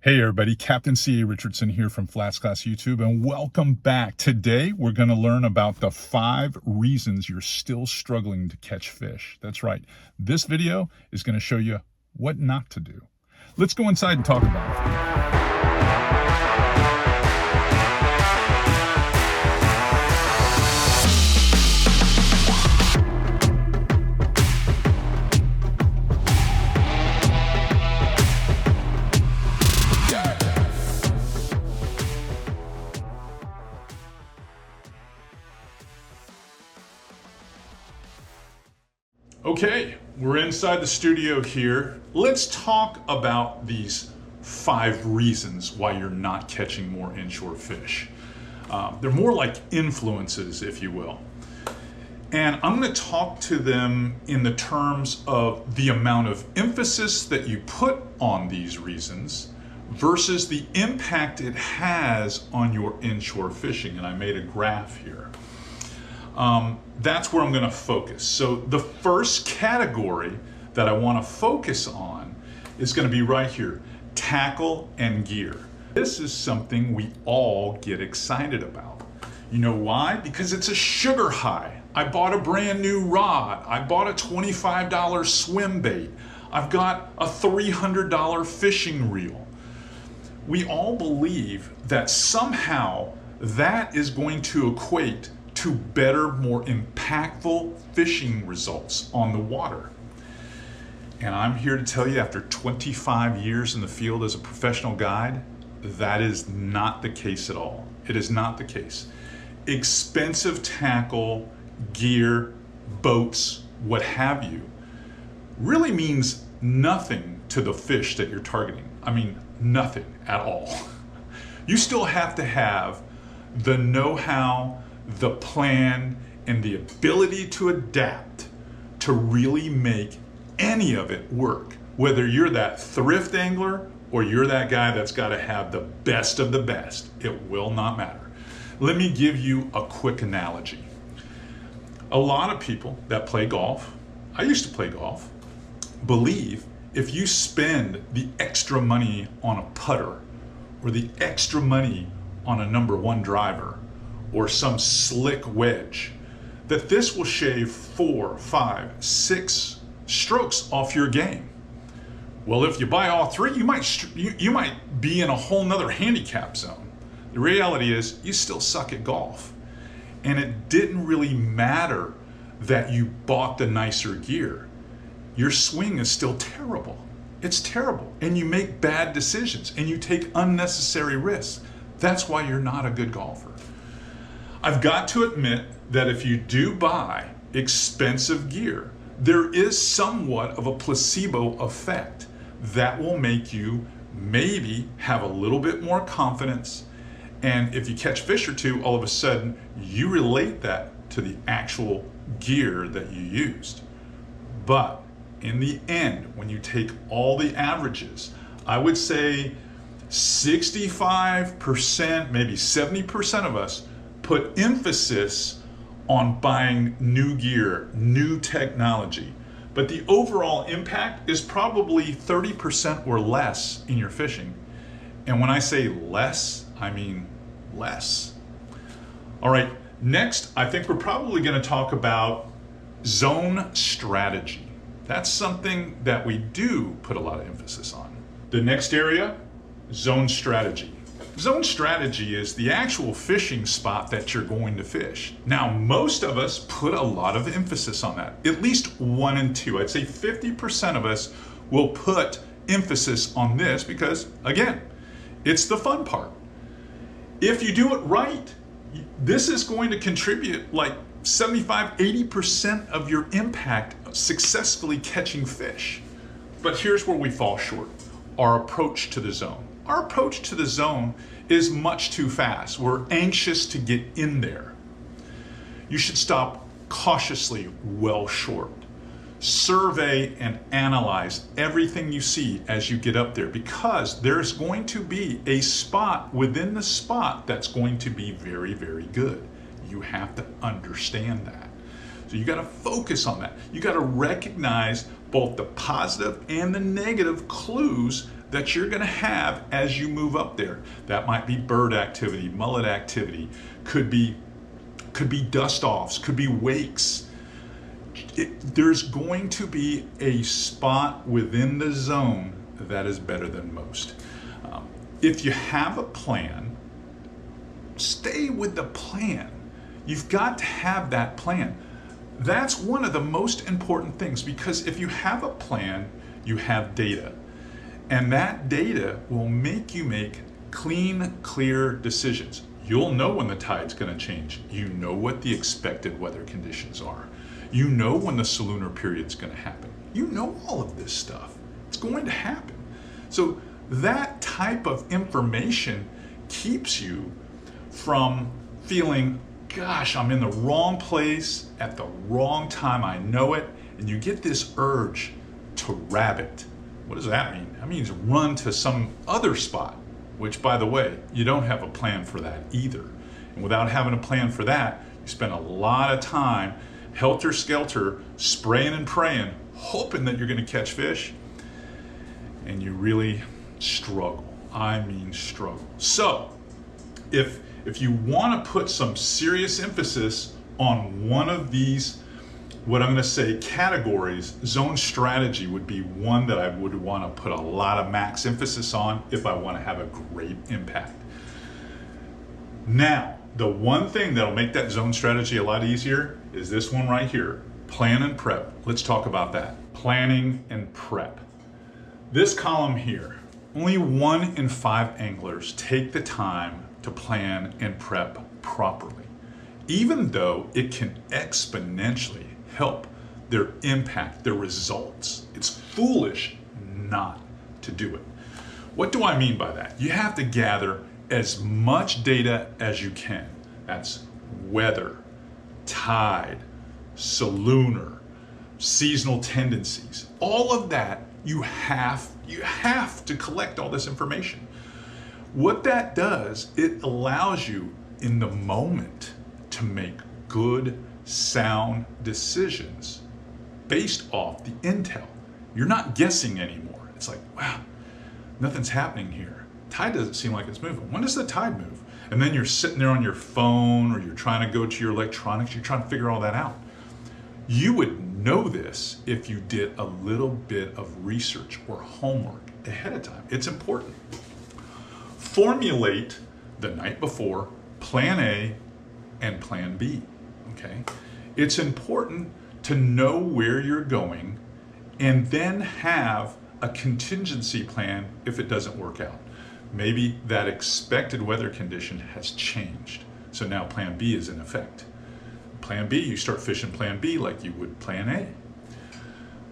Hey everybody, Captain C.A. Richardson here from FlatsClass YouTube, and welcome back. Today we're going to learn about the 5 reasons you're still struggling to catch fish. That's right, this video is going to show you what not to do. Let's go inside and talk about it. Okay, we're inside the studio here. Let's talk about these 5 reasons why you're not catching more inshore fish. They're more like influences, if you will. And I'm going to talk to them in the terms of the amount of emphasis that you put on these reasons versus the impact it has on your inshore fishing. And I made a graph here. That's where I'm going to focus. So the first category that I want to focus on is going to be right here, tackle and gear. This is something we all get excited about. You know why? Because it's a sugar high. I bought a brand new rod. I bought a $25 swim bait. I've got a $300 fishing reel. We all believe that somehow that is going to equate to better, more impactful fishing results on the water. And I'm here to tell you, after 25 years in the field as a professional guide, that is not the case at all. It is not the case. Expensive tackle, gear, boats, what have you, really means nothing to the fish that you're targeting. I mean, nothing at all. You still have to have the know-how, the plan, and the ability to adapt to really make any of it work. Whether you're that thrift angler or you're that guy that's got to have the best of the best, it will not matter. Let me give you a quick analogy. A lot of people that play golf, I used to play golf, believe if you spend the extra money on a putter or the extra money on a number 1 driver or some slick wedge, that this will shave 4, 5, 6 strokes off your game. Well, if you buy all 3, you might be in a whole nother handicap zone. The reality is you still suck at golf. And it didn't really matter that you bought the nicer gear. Your swing is still terrible. It's terrible. And you make bad decisions and you take unnecessary risks. That's why you're not a good golfer. I've got to admit that if you do buy expensive gear, there is somewhat of a placebo effect that will make you maybe have a little bit more confidence. And if you catch fish or 2, all of a sudden you relate that to the actual gear that you used. But in the end, when you take all the averages, I would say 65%, maybe 70% of us put emphasis on buying new gear, new technology. But the overall impact is probably 30% or less in your fishing. And when I say less, I mean less. All right, next, I think we're probably going to talk about zone strategy. That's something that we do put a lot of emphasis on. The next area, zone strategy. Zone strategy is the actual fishing spot that you're going to fish. Now, most of us put a lot of emphasis on that, at least 1 and 2. I'd say 50% of us will put emphasis on this because, again, it's the fun part. If you do it right, this is going to contribute like 75, 80% of your impact successfully catching fish. But here's where we fall short, our approach to the zone. Our approach to the zone is much too fast. We're anxious to get in there. You should stop cautiously well short. Survey and analyze everything you see as you get up there, because there's going to be a spot within the spot that's going to be very, very good. You have to understand that. So you got to focus on that. You got to recognize both the positive and the negative clues that you're gonna have as you move up there. That might be bird activity, mullet activity, could be dust-offs, could be wakes. There's going to be a spot within the zone that is better than most. If you have a plan, stay with the plan. You've got to have that plan. That's one of the most important things, because if you have a plan, you have data. And that data will make you make clean, clear decisions. You'll know when the tide's going to change. You know what the expected weather conditions are. You know when the salooner period's going to happen. You know all of this stuff. It's going to happen. So that type of information keeps you from feeling, gosh, I'm in the wrong place at the wrong time. I know it. And you get this urge to rabbit. What does that mean? That means run to some other spot, which, by the way, you don't have a plan for that either. And without having a plan for that, you spend a lot of time helter-skelter, spraying and praying, hoping that you're going to catch fish, and you really struggle. I mean struggle. So, if you want to put some serious emphasis on one of these, what I'm going to say, categories, zone strategy would be one that I would want to put a lot of max emphasis on if I want to have a great impact. Now, the one thing that'll make that zone strategy a lot easier is this one right here, plan and prep. Let's talk about that. Planning and prep. This column here, only 1 in 5 anglers take the time to plan and prep properly, even though it can exponentially help their impact, their results. It's foolish not to do it. What do I mean by that? You have to gather as much data as you can. That's weather, tide, salooner, seasonal tendencies. All of that, you have to collect all this information. What that does, it allows you in the moment to make good, sound decisions based off the intel. You're not guessing anymore. It's like, wow, nothing's happening here. Tide doesn't seem like it's moving. When does the tide move? And then you're sitting there on your phone, or you're trying to go to your electronics, you're trying to figure all that out. You would know this if you did a little bit of research or homework ahead of time. It's important. Formulate the night before plan A and plan B, okay? It's important to know where you're going and then have a contingency plan if it doesn't work out. Maybe that expected weather condition has changed, so now plan B is in effect. Plan B, you start fishing plan B like you would plan A.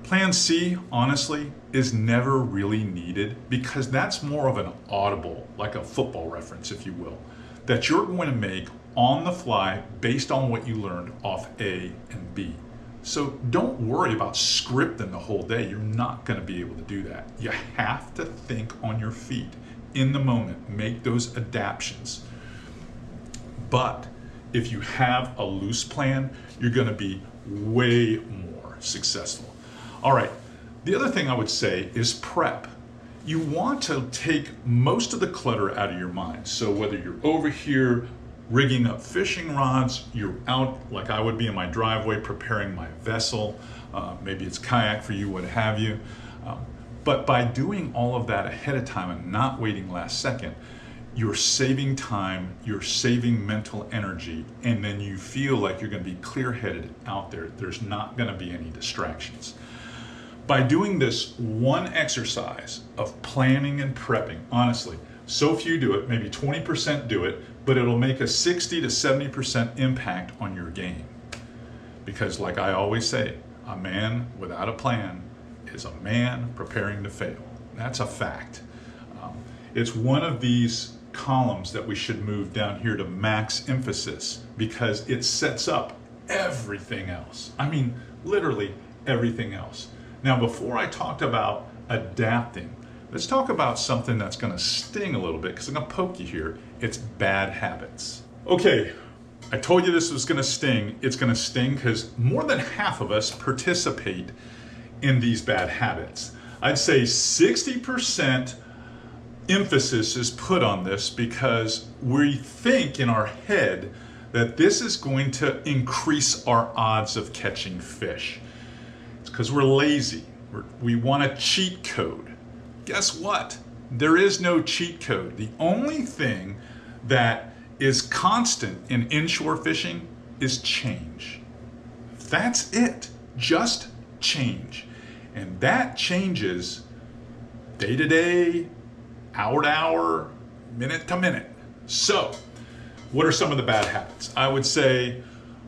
Plan C, honestly, is never really needed because that's more of an audible, like a football reference, if you will, that you're going to make on the fly based on what you learned off A and B. So don't worry about scripting the whole day. You're not going to be able to do that. You have to think on your feet in the moment, make those adaptations. But if you have a loose plan, you're going to be way more successful. All right, the other thing I would say is prep. You want to take most of the clutter out of your mind. So whether you're over here rigging up fishing rods, you're out like I would be in my driveway preparing my vessel, maybe it's kayak for you, what have you. But by doing all of that ahead of time and not waiting last second, you're saving time, you're saving mental energy, and then you feel like you're going to be clear-headed out there. There's not going to be any distractions. By doing this one exercise of planning and prepping, honestly, so few do it, maybe 20% do it, but it'll make a 60 to 70% impact on your game. Because like I always say, a man without a plan is a man preparing to fail. That's a fact. It's one of these columns that we should move down here to max emphasis because it sets up everything else. I mean, literally everything else. Now, before I talked about adapting, let's talk about something that's going to sting a little bit because I'm going to poke you here. It's bad habits. Okay, I told you this was going to sting. It's going to sting because more than half of us participate in these bad habits. I'd say 60% emphasis is put on this because we think in our head that this is going to increase our odds of catching fish. It's because we're lazy. We want a cheat code. Guess what? There is no cheat code. The only thing that is constant in inshore fishing is change. That's it. Just change. And that changes day to day, hour to hour, minute to minute. So, what are some of the bad habits? I would say,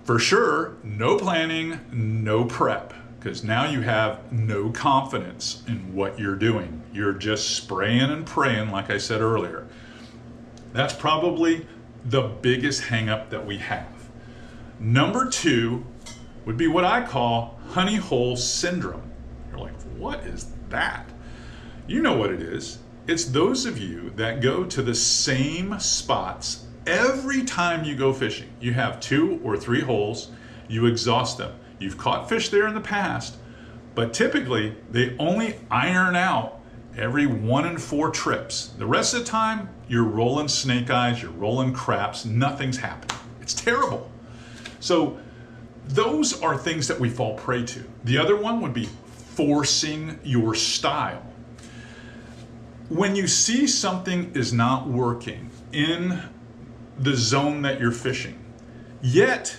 for sure, no planning, no prep, because now you have no confidence in what you're doing. You're just spraying and praying, like I said earlier. That's probably the biggest hang-up that we have. Number 2 would be what I call honey hole syndrome. You're like, what is that? You know what it is. It's those of you that go to the same spots every time you go fishing. You have 2 or 3 holes, you exhaust them. You've caught fish there in the past, but typically they only iron out every 1 in 4 trips. The rest of the time, you're rolling snake eyes, you're rolling craps, nothing's happening. It's terrible. So those are things that we fall prey to. The other one would be forcing your style. When you see something is not working in the zone that you're fishing, yet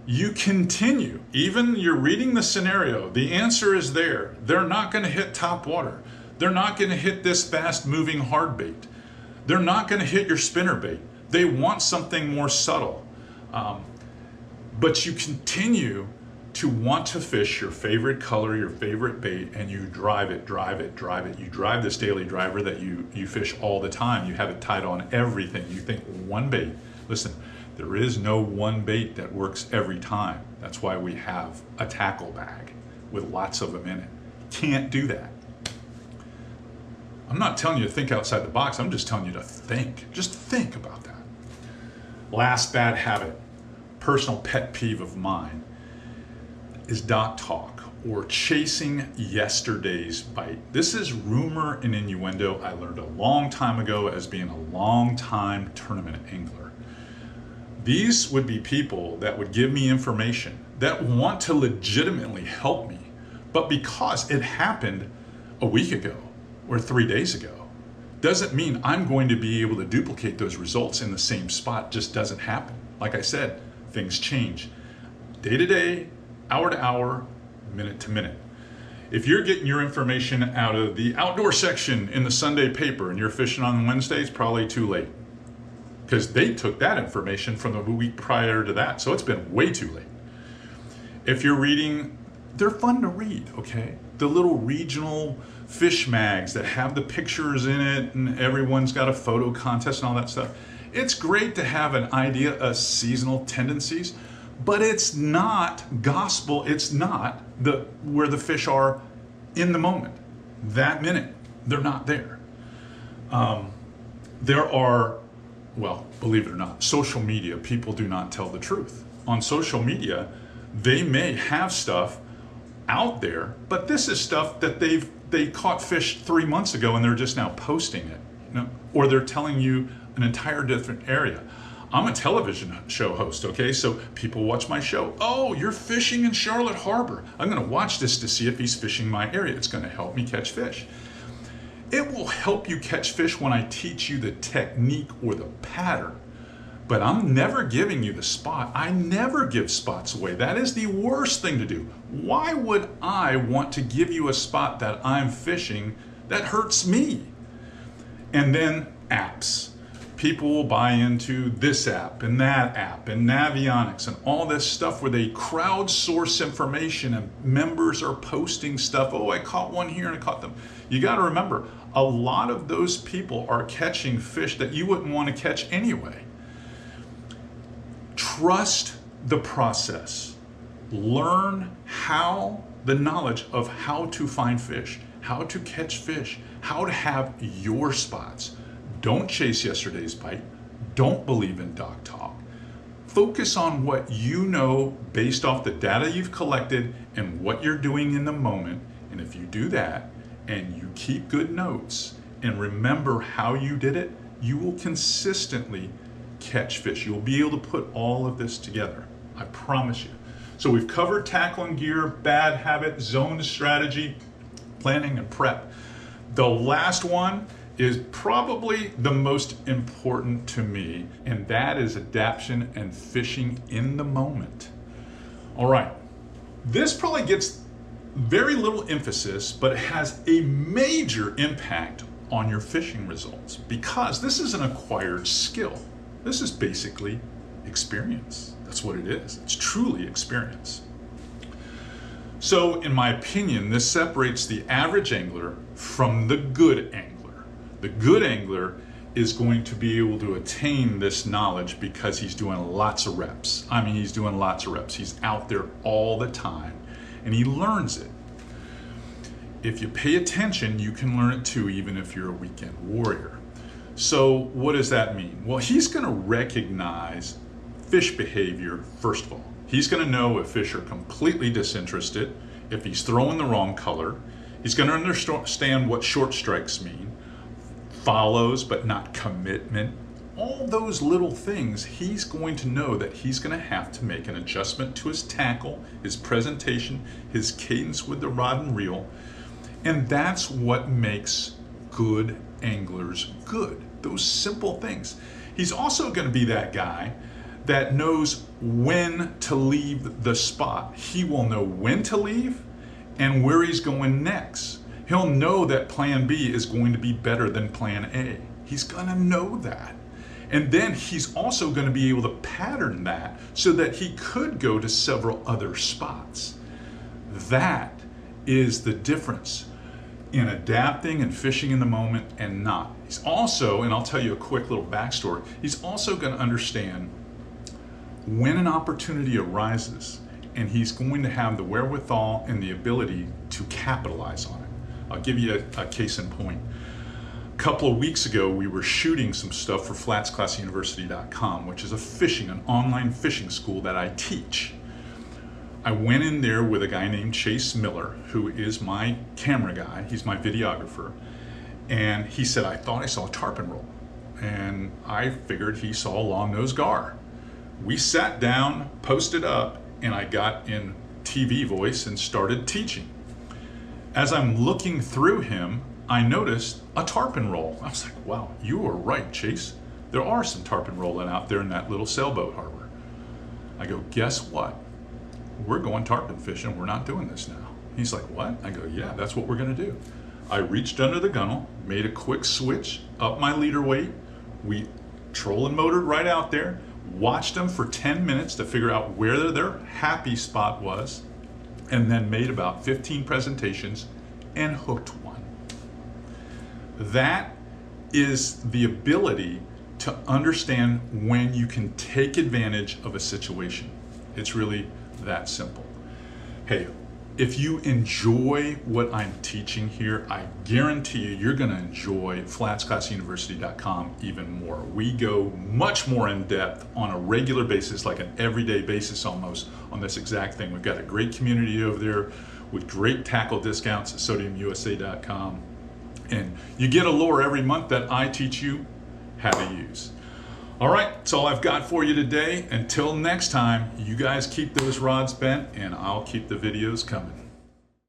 you continue, even you're reading the scenario, the answer is there. They're not going to hit top water. They're not going to hit this fast moving hard bait. They're not going to hit your spinner bait. They want something more subtle. But you continue to want to fish your favorite color, your favorite bait, and you drive it. You drive this daily driver that you fish all the time. You have it tied on everything. You think one bait. Listen, there is no one bait that works every time. That's why we have a tackle bag with lots of them in it. Can't do that. I'm not telling you to think outside the box. I'm just telling you to think. Just think about that. Last bad habit, personal pet peeve of mine, is dock talk or chasing yesterday's bite. This is rumor and innuendo I learned a long time ago as being a long-time tournament angler. These would be people that would give me information that want to legitimately help me, but because it happened a week ago or 3 days ago, doesn't mean I'm going to be able to duplicate those results in the same spot. Just doesn't happen. Like I said, things change day to day, hour to hour, minute to minute. If you're getting your information out of the outdoor section in the Sunday paper and you're fishing on Wednesday, it's probably too late, because they took that information from the week prior to that. So it's been way too late. If you're reading, they're fun to read, okay? The little regional fish mags that have the pictures in it and everyone's got a photo contest and all that stuff. It's great to have an idea of seasonal tendencies, but it's not gospel. It's not where the fish are in the moment. That minute, they're not there. There are, well, believe it or not, social media, people do not tell the truth. On social media, they may have stuff out there, but this is stuff that they caught fish 3 months ago and they're just now posting it, or they're telling you an entire different area. I'm a television show host, okay? So people watch my show. Oh, you're fishing in Charlotte Harbor. I'm gonna watch this to see if he's fishing my area. It's gonna help me catch fish. It will help you catch fish when I teach you the technique or the pattern, but I'm never giving you the spot. I never give spots away. That is the worst thing to do. Why would I want to give you a spot that I'm fishing that hurts me? And then apps. People will buy into this app and Navionics and all this stuff where they crowdsource information and members are posting stuff. Oh, I caught one here and I caught them. You got to remember, a lot of those people are catching fish that you wouldn't want to catch anyway. Trust the process. Learn the knowledge of how to find fish, how to catch fish, how to have your spots. Don't chase yesterday's bite. Don't believe in dock talk. Focus on what you know based off the data you've collected and what you're doing in the moment. And if you do that and you keep good notes and remember how you did it, you will consistently catch fish. You'll be able to put all of this together. I promise you. So we've covered tackle and gear, bad habit, zone strategy, planning and prep. The last one is probably the most important to me, and that is adaptation and fishing in the moment. All right, this probably gets very little emphasis, but it has a major impact on your fishing results because this is an acquired skill. This is basically experience. That's what it is. It's truly experience. So in my opinion, this separates the average angler from the good angler. The good angler is going to be able to attain this knowledge because he's doing lots of reps. I mean, he's doing lots of reps. He's out there all the time and he learns it. If you pay attention, you can learn it too, even if you're a weekend warrior. So what does that mean? Well, he's going to recognize fish behavior first of all. He's going to know if fish are completely disinterested, if he's throwing the wrong color. He's going to understand what short strikes mean, follows but not commitment. All those little things, he's going to know that he's going to have to make an adjustment to his tackle, his presentation, his cadence with the rod and reel. And that's what makes good anglers good. Those simple things. He's also going to be that guy that knows when to leave the spot. He will know when to leave and where he's going next. He'll know that plan B is going to be better than plan A. He's going to know that. And then he's also going to be able to pattern that so that he could go to several other spots. That is the difference in adapting and fishing in the moment and not. He's also, and I'll tell you a quick little backstory, he's also going to understand when an opportunity arises, and he's going to have the wherewithal and the ability to capitalize on it. I'll give you a case in point. A couple of weeks ago, we were shooting some stuff for FlatsClassUniversity.com, which is an online fishing school that I teach. I went in there with a guy named Chase Miller, who is my camera guy. He's my videographer. And he said, I thought I saw a tarpon roll. And I figured he saw a long-nosed gar. We sat down, posted up, and I got in TV voice and started teaching. As I'm looking through him, I noticed a tarpon roll. I was like, wow, you were right, Chase. There are some tarpon rolling out there in that little sailboat harbor. I go, guess what? We're going tarpon fishing. We're not doing this now. He's like, what? I go, yeah, that's what we're going to do. I reached under the gunnel, made a quick switch, up my leader weight. We trolling motored right out there, watched them for 10 minutes to figure out where their happy spot was, and then made about 15 presentations and hooked one. That is the ability to understand when you can take advantage of a situation. It's really that simple. Hey, if you enjoy what I'm teaching here, I guarantee you're going to enjoy FlatsClassUniversity.com even more. We go much more in depth on a regular basis, like an everyday basis almost, on this exact thing. We've got a great community over there with great tackle discounts at SodiumUSA.com. And you get a lure every month that I teach you how to use. All right, that's all I've got for you today. Until next time, you guys keep those rods bent and I'll keep the videos coming.